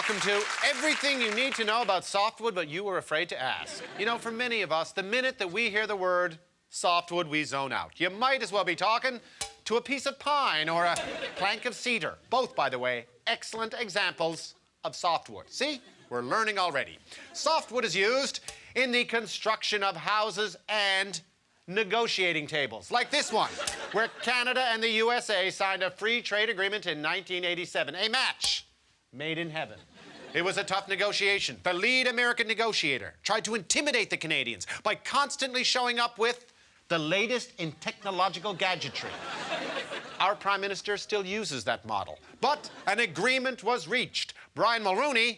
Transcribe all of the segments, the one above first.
welcome to everything you need to know about softwood, but you were afraid to ask. You know, for many of us, the minute that we hear the word softwood, we zone out. You might as well be talking to a piece of pine or a plank of cedar. Both, by the way, excellent examples of softwood. See? We're learning already. Softwood is used in the construction of houses and negotiating tables, like this one, where Canada and the USA signed a free trade agreement in 1987. A match made in heaven. It was a tough negotiation. The lead American negotiator tried to intimidate the Canadians by constantly showing up with the latest in technological gadgetry. Our Prime Minister still uses that model. But an agreement was reached. Brian Mulroney,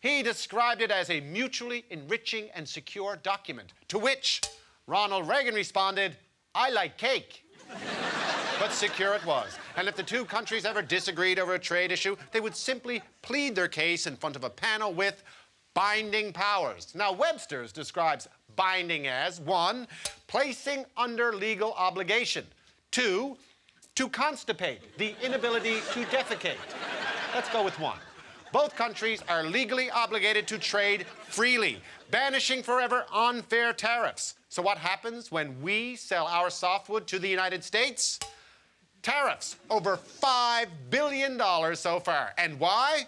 he described it as a mutually enriching and secure document, to which Ronald Reagan responded, "I like cake." But secure it was. And if the two countries ever disagreed over a trade issue, they would simply plead their case in front of a panel with binding powers. Now, Webster's describes binding as 1, placing under legal obligation, 2, to constipate, the inability to defecate. Let's go with 1. Both countries are legally obligated to trade freely, banishing forever unfair tariffs. So what happens when we sell our softwood to the United States? Tariffs, over $5 billion so far. And why?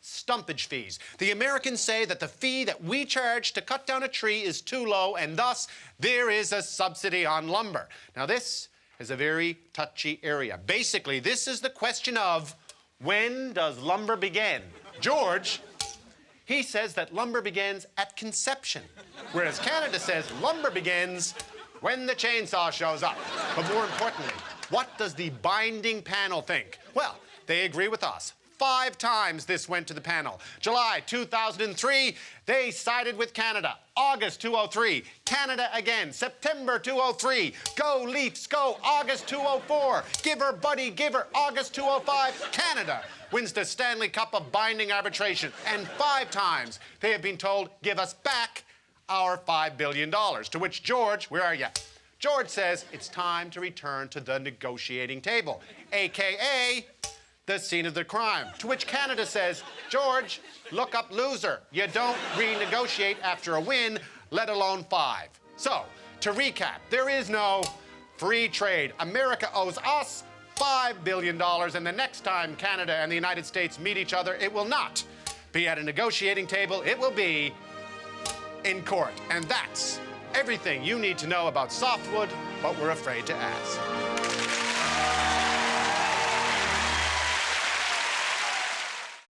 Stumpage fees. The Americans say that the fee that we charge to cut down a tree is too low, and thus there is a subsidy on lumber. Now, this is a very touchy area. Basically, this is the question of when does lumber begin? George, he says that lumber begins at conception, whereas Canada says lumber begins when the chainsaw shows up. But more importantly, what does the binding panel think? Well, they agree with us. 5 times this went to the panel. July 2003, they sided with Canada. August 2003, Canada again. September 2003, go Leafs, go. August 2004, give her, buddy, give her. August 2005, Canada wins the Stanley Cup of binding arbitration. And 5 times they have been told, give us back our $5 billion. To which George, where are you? George says it's time to return to the negotiating table, a.k.a. the scene of the crime. To which Canada says, George, look up loser. You don't renegotiate after a win, let alone 5. So, to recap, there is no free trade. America owes us $5 billion, and the next time Canada and the United States meet each other, it will not be at a negotiating table, it will be in court. And that's everything you need to know about softwood, but we're afraid to ask.